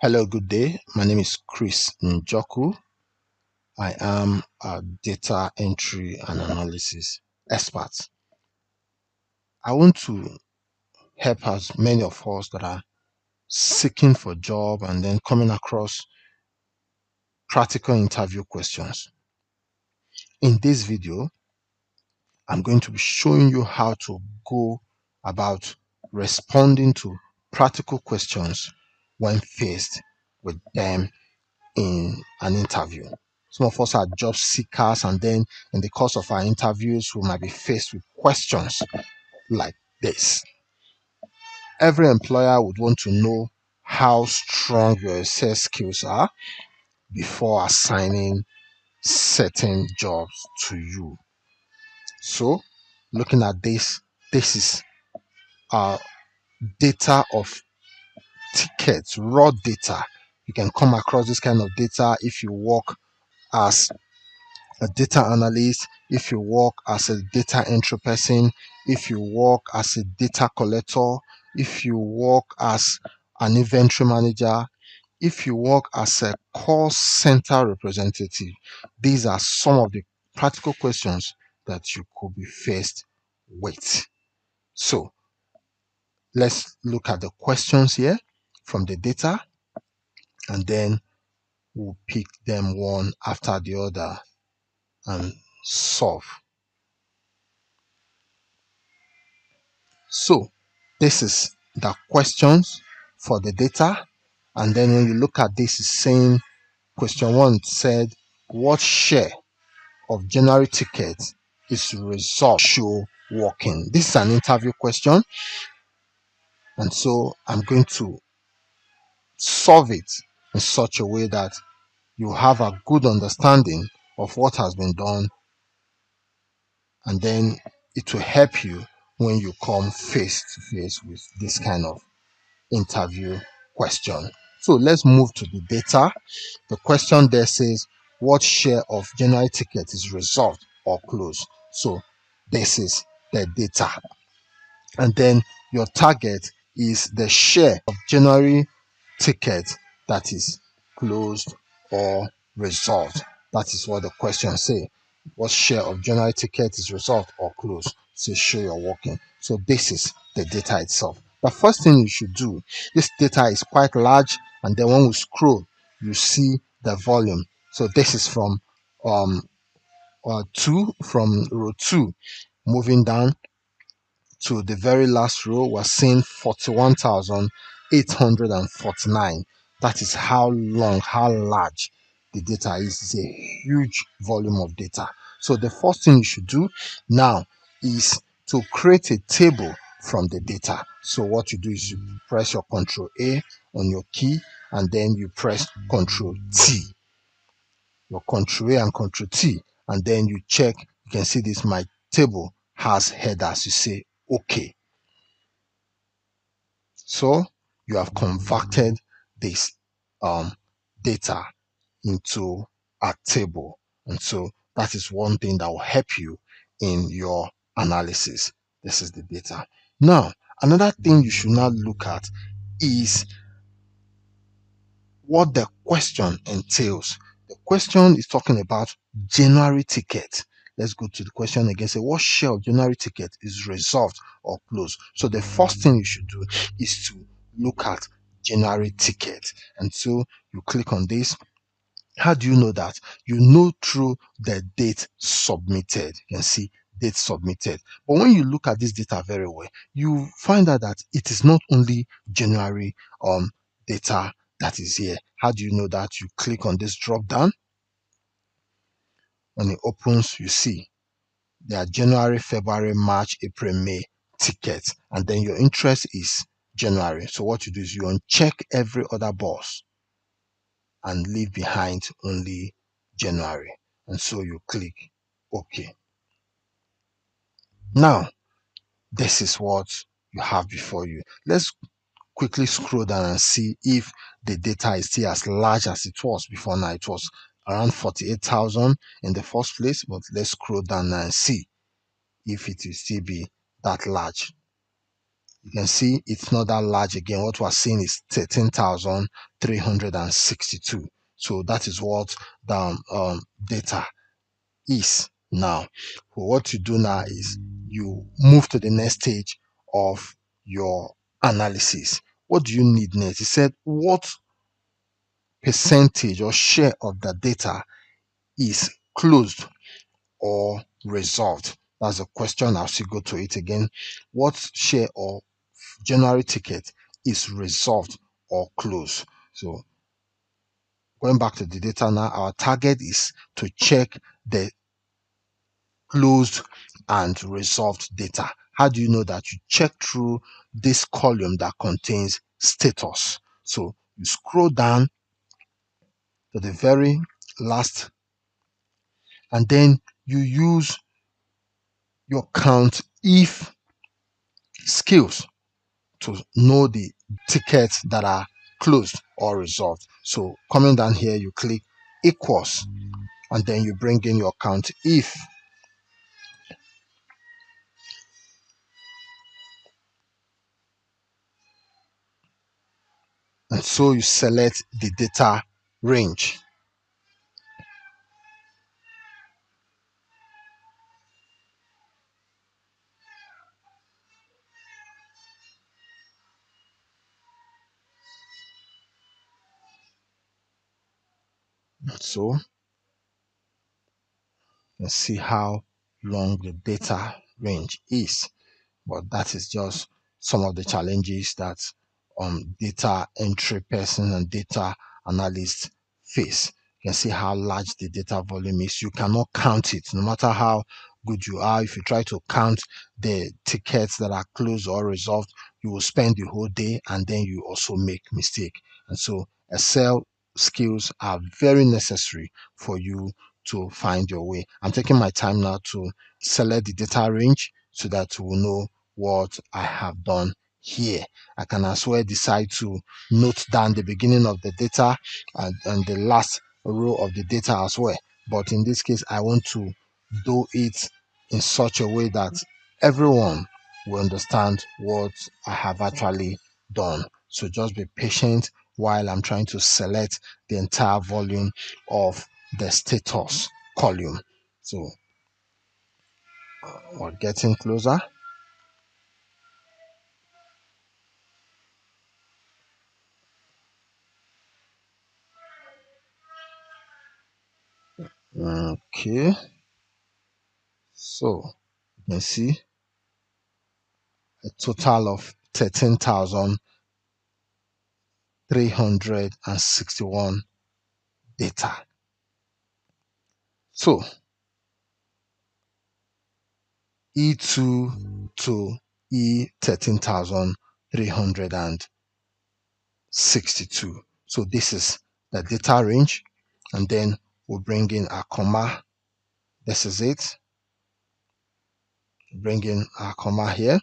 Hello, good day. My name is Chris Njoku. I am a data entry and analysis expert. I want to help as many of us that are seeking for a job and then coming across practical interview questions. In this video, I'm going to be showing you how to go about responding to practical questions when faced with them in an interview. Some of us are job seekers, and then in the course of our interviews, we might be faced with questions like this. Every employer would want to know how strong your Excel skills are before assigning certain jobs to you. So, looking at this is our data of tickets, raw data. You can come across this kind of data if you work as a data analyst, if you work as a data entry person, if you work as a data collector, if you work as an inventory manager, if you work as a call center representative. These are some of the practical questions that you could be faced with. So let's look at the questions here from the data, and then we'll pick them one after the other and solve. So this is the questions for the data, and then when you look at this, it's saying question one said, what share of January tickets is result show working? This is an interview question, and so I'm going to solve it in such a way that you have a good understanding of what has been done, and then it will help you when you come face to face with this kind of interview question. So let's move to the data. The question there says, what share of January ticket is resolved or closed? So this is the data. And then your target is the share of January ticket that is closed or resolved. That is what the question say. What share of January ticket is resolved or closed? So show you're working. So this is the data itself. The first thing you should do, this data is quite large, and then when we scroll, you see the volume. So this is from from row 2, moving down to the very last row, we're seeing 41,849. That is how long, how large the data is. It's a huge volume of data. So the first thing you should do now is to create a table from the data. So what you do is you press your Control A on your key, and then you press Control T. Your Control A and Control T, and then you check. You can see this, my table has headers. You say OK. So you have converted this data into a table, and so that is one thing that will help you in your analysis. This is the data. Now, another thing you should now look at is what the question entails. The question is talking about January ticket. Let's go to the question again. Say, what share of January ticket is resolved or closed? So the first thing you should do is to look at January ticket. And so you click on this. How do you know that? You know through the date submitted. You can see date submitted. But when you look at this data very well, you find out that it is not only January data that is here. How do you know that? You click on this drop down. When it opens, you see there are January, February, March, April, May tickets, and then your interest is January. So what you do is you uncheck every other box and leave behind only January, and so you click OK. Now this is what you have before you. Let's quickly scroll down and see if the data is still as large as it was before. Now it was around 48,000 in the first place, but let's scroll down and see if it will still be that large. You can see it's not that large again. What we're seeing is 13,362. So that is what the data is now. So what you do now is you move to the next stage of your analysis. What do you need next? He said, what percentage or share of the data is closed or resolved? That's a question. I'll still go to it again. What share of January ticket is resolved or closed? So going back to the data now, our target is to check the closed and resolved data. How do you know that? You check through this column that contains status. So you scroll down to the very last, and then you use your count if skills to know the tickets that are closed or resolved. So coming down here, you click equals, and then you bring in your count if, and so you select the data range. And so you can see how long the data range is. But that is just some of the challenges that data entry person and data analysts face. You can see how large the data volume is. You cannot count it, no matter how good you are. If you try to count the tickets that are closed or resolved, you will spend the whole day, and then you also make mistake. And so Excel skills are very necessary for you to find your way. I'm taking my time now to select the data range so that we will know what I have done here. I can as well decide to note down the beginning of the data and the last row of the data as well. But in this case, I want to do it in such a way that everyone will understand what I have actually done. So just be patient while I'm trying to select the entire volume of the status column. So we're getting closer. Okay, so you can see a total of 13,361 data. So E2 to E13,362. So this is the data range, and then we'll bring in a comma. This is it. Bring in a comma here.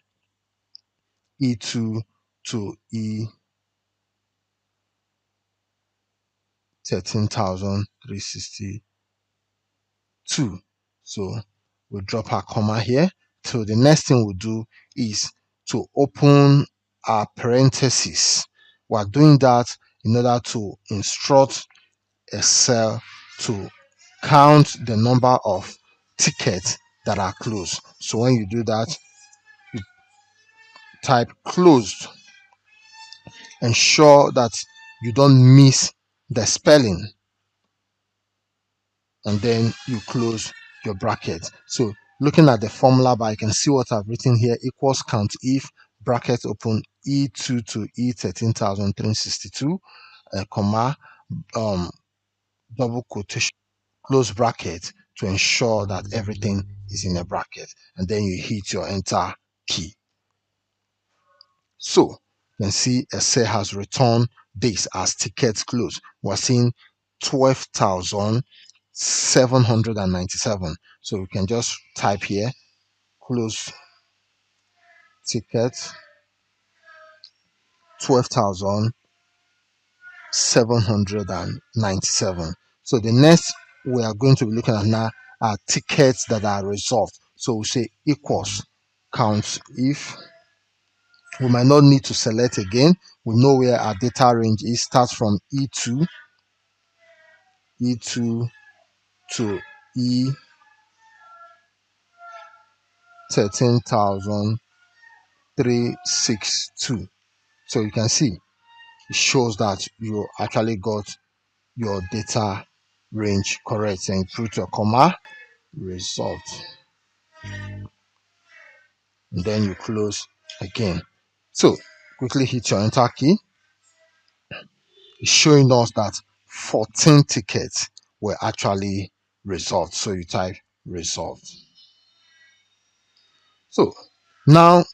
E2 to E13,362. So we'll drop our comma here. So the next thing we'll do is to open our parentheses. We're doing that in order to instruct Excel to count the number of tickets that are closed. So when you do that, you type closed. Ensure that you don't miss the spelling, and then you close your bracket. So looking at the formula bar, you can see what I've written here: equals count if bracket open E2 to E13,362, comma, double quotation, close bracket, to ensure that everything is in a bracket, and then you hit your enter key. So you can see Excel has returned this as tickets closed. We're seeing 12,797. So we can just type here close ticket 12,797. So the next we are going to be looking at now are tickets that are resolved. So we say equals count if we might not need to select again. We know where our data range is. Starts from E2 to E13,362. So you can see it shows that you actually got your data range correct, and put your comma result, and then you close again. So quickly hit your enter key. It's showing us that 14 tickets were actually resolved. So you type resolved. So now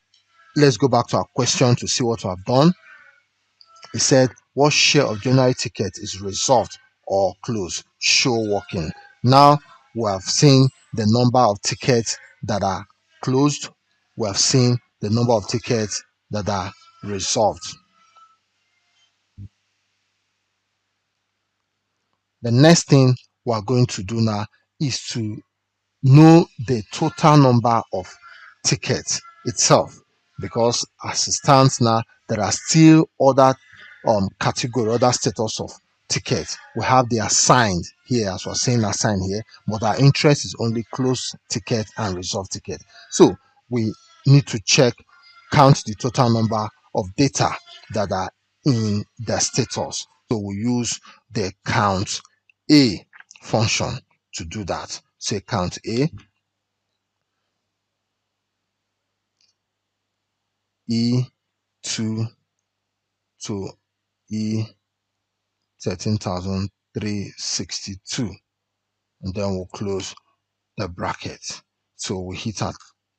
let's go back to our question to see what we have done. It said, what share of January ticket is resolved or closed? Show working. Now we have seen the number of tickets that are closed. We have seen the number of tickets that are resolved. The next thing we are going to do now is to know the total number of tickets itself, because as it stands now, there are still other category, other status of tickets. We have the assigned here, as we're saying assigned here, but our interest is only closed ticket and resolved ticket. So we need to count the total number of data that are in the status. So we use the count A function to do that. Say count A, E2 to E13,362, and then we'll close the bracket. So we hit our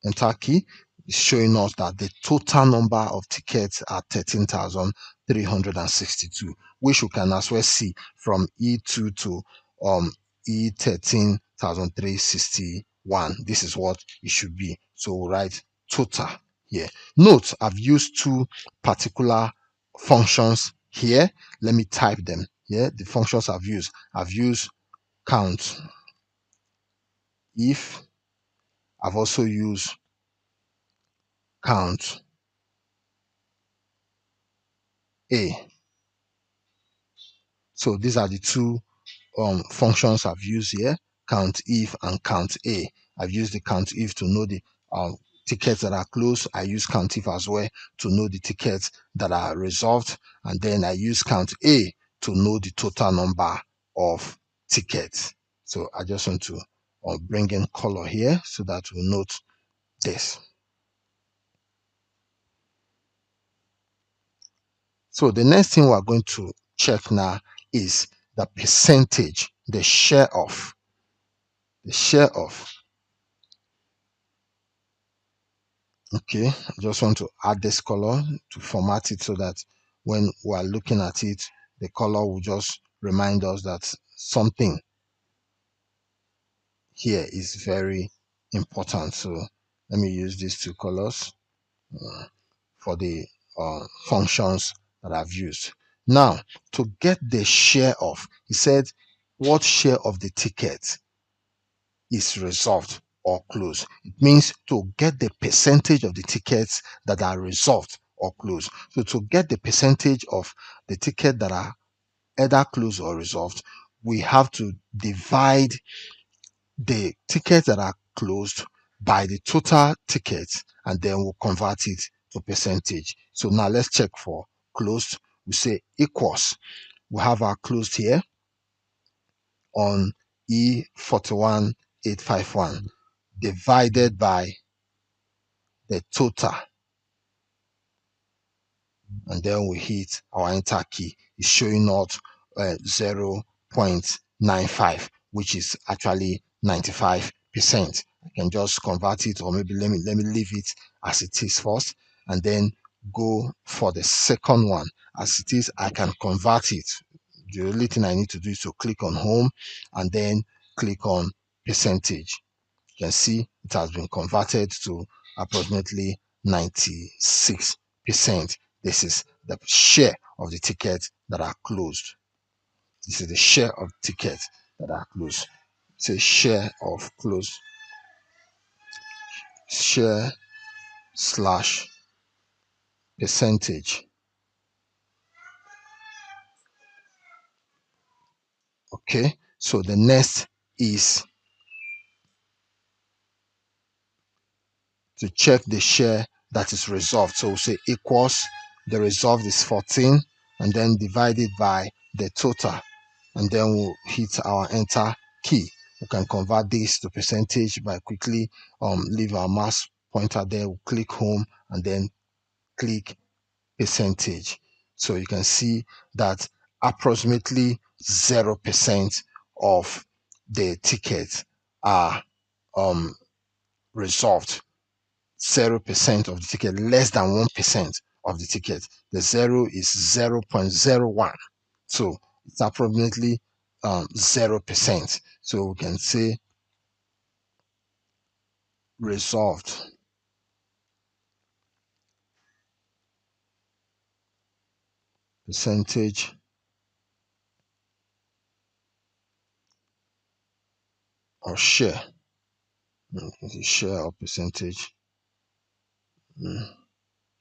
enter key. It's showing us that the total number of tickets are 13,362, which we can as well see from E2 to E13,361. This is what it should be. So we'll write total here. Note, I've used two particular functions here. Let me type them here. The functions I've used count if. I've also used count A. So these are the two functions I've used here, count if and count A. I've used the count if to know the tickets that are closed. I use count if as well to know the tickets that are resolved, and then I use count A to know the total number of tickets. So I just want to bring in color here so that we note this. So the next thing we're going to check now is the percentage, the share of. Okay, I just want to add this color to format it so that when we're looking at it, the color will just remind us that something here is very important. So let me use these two colors for the functions that I've used. Now, to get the share of, he said, what share of the ticket is resolved or closed? It means to get the percentage of the tickets that are resolved or closed. So to get the percentage of the tickets that are either closed or resolved, we have to divide the tickets that are closed by the total tickets, and then we'll convert it to percentage. So now let's check for closed. We say equals. We have our closed here on E41851 divided by the total, and then we hit our enter key. It's showing us 0.95, which is actually 95%. I can just convert it, or maybe let me leave it as it is first, and then go for the second one as it is. I can convert it. The only thing I need to do is to click on home and then click on percentage. You can see it has been converted to approximately 96%. This is the share of the tickets that are closed. This is the share of tickets that are closed. It's a share of closed, share slash percentage. Okay, so the next is to check the share that is resolved. So we'll say equals, the resolved is 14, and then divide it by the total, and then we'll hit our enter key. We can convert this to percentage by quickly leave our mouse pointer there, we'll click home and then click percentage. So you can see that approximately 0% of the tickets are resolved. 0% of the ticket, less than 1% of the ticket. The zero is 0.01. So it's approximately 0%. So we can say resolved percentage or share. It's a share or percentage.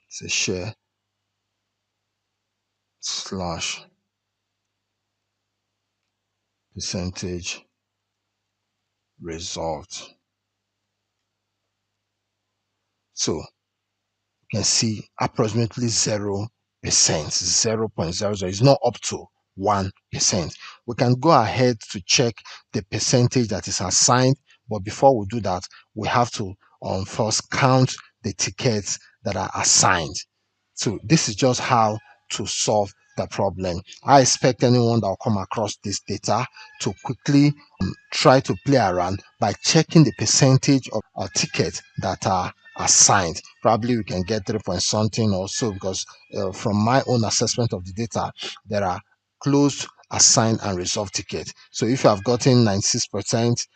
It's a share slash percentage resolved. So you can see approximately 0%, 0.00. It's not up to 1%. We can go ahead to check the percentage that is assigned, but before we do that, we have to first count the tickets that are assigned. So this is just how to solve the problem. I expect anyone that will come across this data to quickly try to play around by checking the percentage of tickets that are assigned. Probably we can get 3 point something or so, because from my own assessment of the data, there are closed, assigned, and resolved tickets. So if you have gotten 96%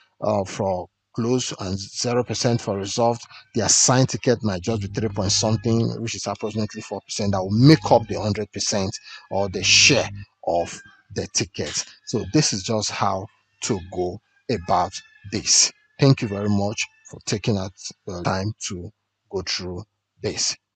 for closed and 0% for resolved, the assigned ticket might just be 3 point something, which is approximately 4%. That will make up the 100% or the share of the ticket. So this is just how to go about this. Thank you very much for taking out time to go through this.